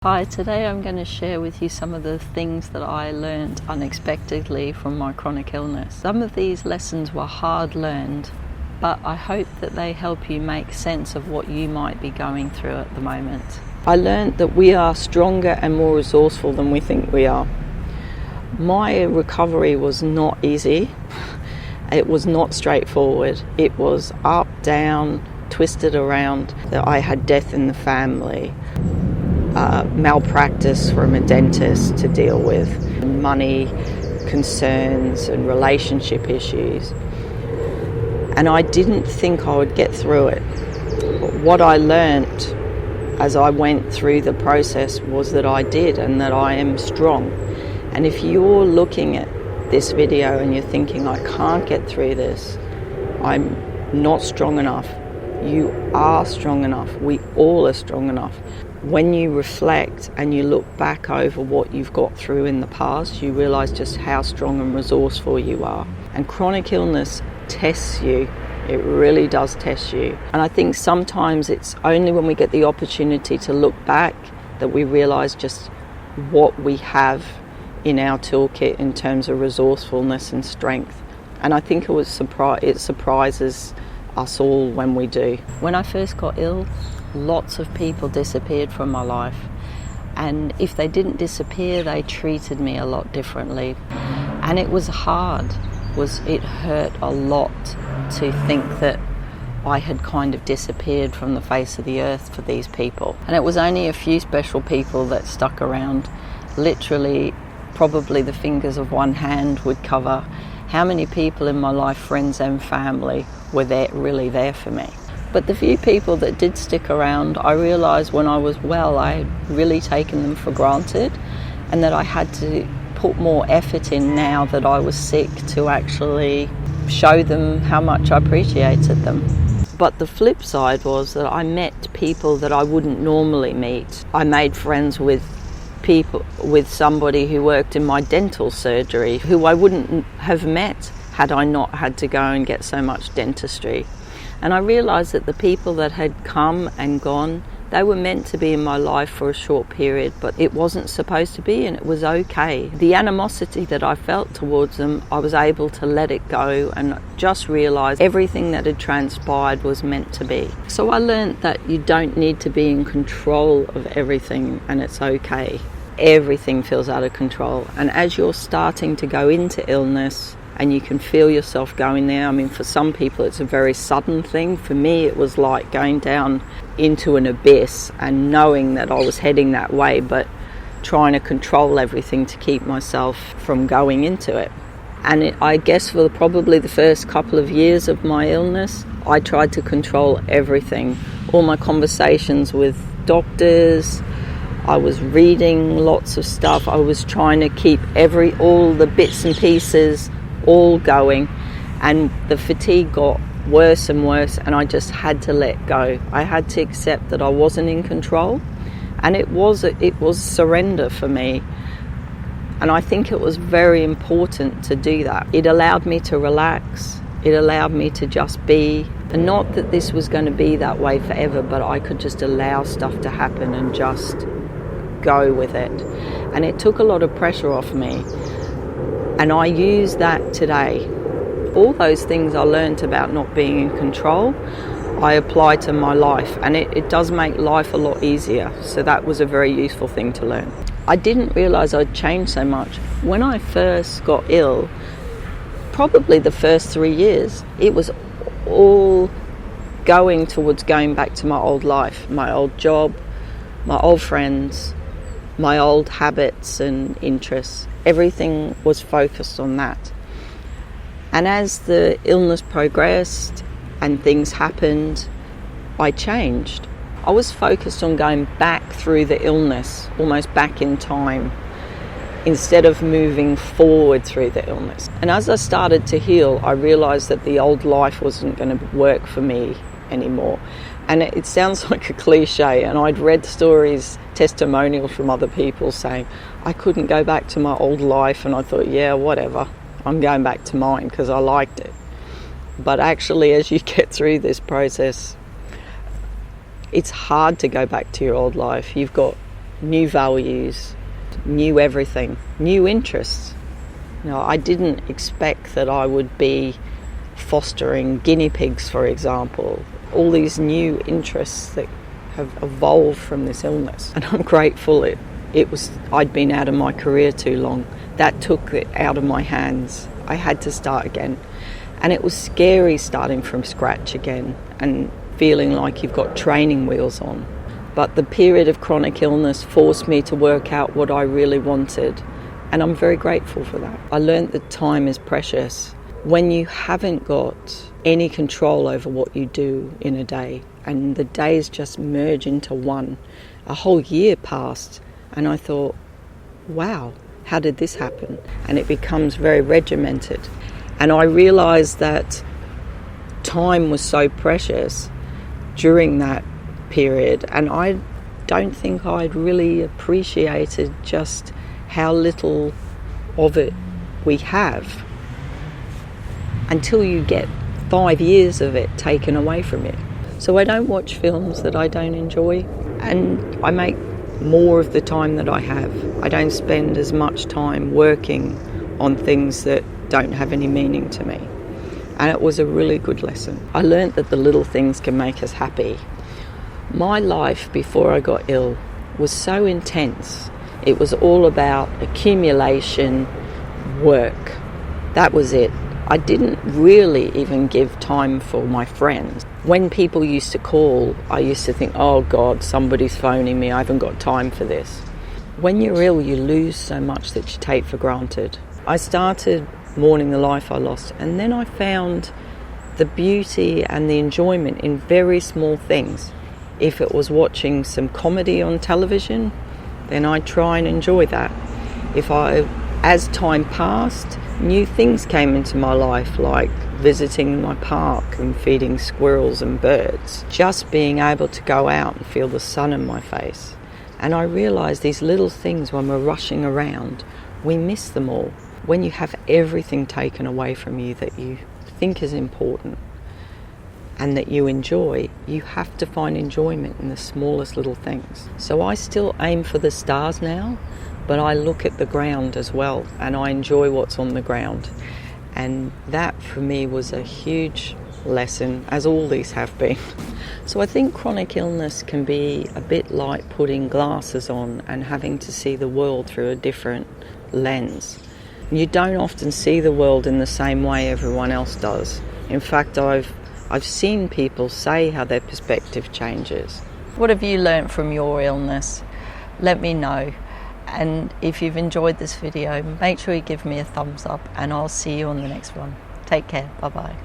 Hi, today I'm going to share with you some of the things that I learned unexpectedly from my chronic illness. Some of these lessons were hard learned, but I hope that they help you make sense of what you might be going through at the moment. I learned that we are stronger and more resourceful than we think we are. My recovery was not easy. It was not straightforward. It was up, down, twisted around. I had death in the family. Malpractice from a dentist to deal with, money concerns and relationship issues. And I didn't think I would get through it. But what I learnt as I went through the process was that I did, and that I am strong. And if you're looking at this video and you're thinking, I can't get through this, I'm not strong enough, you are strong enough. We all are strong enough. When you reflect and you look back over what you've got through in the past, you realise just how strong and resourceful you are. And chronic illness tests you. It really does test you. And I think sometimes it's only when we get the opportunity to look back that we realise just what we have in our toolkit in terms of resourcefulness and strength. And I think it surprises us all when we do. When I first got ill, lots of people disappeared from my life, and if they didn't disappear, they treated me a lot differently, and it was hard. It hurt a lot to think that I had kind of disappeared from the face of the earth for these people, and it was only a few special people that stuck around. Literally, probably the fingers of one hand would cover how many people in my life, friends and family, were really there for me. But the few people that did stick around, I realised when I was well, I had really taken them for granted, and that I had to put more effort in now that I was sick to actually show them how much I appreciated them. But the flip side was that I met people that I wouldn't normally meet. I made friends with somebody who worked in my dental surgery, who I wouldn't have met had I not had to go and get so much dentistry. And I realised that the people that had come and gone, they were meant to be in my life for a short period, but it wasn't supposed to be, and it was okay. The animosity that I felt towards them, I was able to let it go and just realise everything that had transpired was meant to be. So I learnt that you don't need to be in control of everything, and it's okay. Everything feels out of control, and as you're starting to go into illness, and you can feel yourself going there. I mean, for some people it's a very sudden thing. For me, it was like going down into an abyss and knowing that I was heading that way, but trying to control everything to keep myself from going into it. And I guess for probably the first couple of years of my illness, I tried to control everything. All my conversations with doctors, I was reading lots of stuff. I was trying to keep all the bits and pieces all going, and the fatigue got worse and worse, and I just had to let go. I had to accept that I wasn't in control, and it was surrender for me. And I think it was very important to do that. It allowed me to relax. It allowed me to just be, and not that this was going to be that way forever, but I could just allow stuff to happen and just go with it. And it took a lot of pressure off me. And I use that today. All those things I learned about not being in control, I apply to my life, and it does make life a lot easier. So that was a very useful thing to learn. I didn't realise I'd changed so much. When I first got ill, probably the first 3 years, it was all going towards going back to my old life, my old job, my old friends, my old habits and interests. Everything was focused on that. And as the illness progressed and things happened, I changed. I was focused on going back through the illness, almost back in time, instead of moving forward through the illness. And as I started to heal, I realised that the old life wasn't going to work for me anymore. And it sounds like a cliche, and I'd read stories, testimonials from other people saying, I couldn't go back to my old life, and I thought, yeah, whatever, I'm going back to mine because I liked it. But actually, as you get through this process, it's hard to go back to your old life. You've got new values, new everything, new interests. I didn't expect that I would be fostering guinea pigs, for example. All these new interests that have evolved from this illness. And I'm grateful I'd been out of my career too long. That took it out of my hands. I had to start again. And it was scary starting from scratch again and feeling like you've got training wheels on. But the period of chronic illness forced me to work out what I really wanted. And I'm very grateful for that. I learned that time is precious. When you haven't got any control over what you do in a day, and the days just merge into one, a whole year passed, and I thought, wow, how did this happen? And it becomes very regimented. And I realised that time was so precious during that period, and I don't think I'd really appreciated just how little of it we have until you get 5 years of it taken away from you. So I don't watch films that I don't enjoy, and I make more of the time that I have. I don't spend as much time working on things that don't have any meaning to me. And it was a really good lesson. I learned that the little things can make us happy. My life before I got ill was so intense. It was all about accumulation, work. That was it. I didn't really even give time for my friends. When people used to call, I used to think, oh God, somebody's phoning me, I haven't got time for this. When you're ill, you lose so much that you take for granted. I started mourning the life I lost, and then I found the beauty and the enjoyment in very small things. If it was watching some comedy on television, then I try and enjoy that. As time passed, new things came into my life, like visiting my park and feeding squirrels and birds. Just being able to go out and feel the sun in my face. And I realised these little things, when we're rushing around, we miss them all. When you have everything taken away from you that you think is important and that you enjoy, you have to find enjoyment in the smallest little things. So I still aim for the stars now, but I look at the ground as well, and I enjoy what's on the ground. And that for me was a huge lesson, as all these have been. So I think chronic illness can be a bit like putting glasses on and having to see the world through a different lens. You don't often see the world in the same way everyone else does. In fact, I've seen people say how their perspective changes. What have you learnt from your illness? Let me know. And if you've enjoyed this video, make sure you give me a thumbs up, and I'll see you on the next one. Take care. Bye-bye.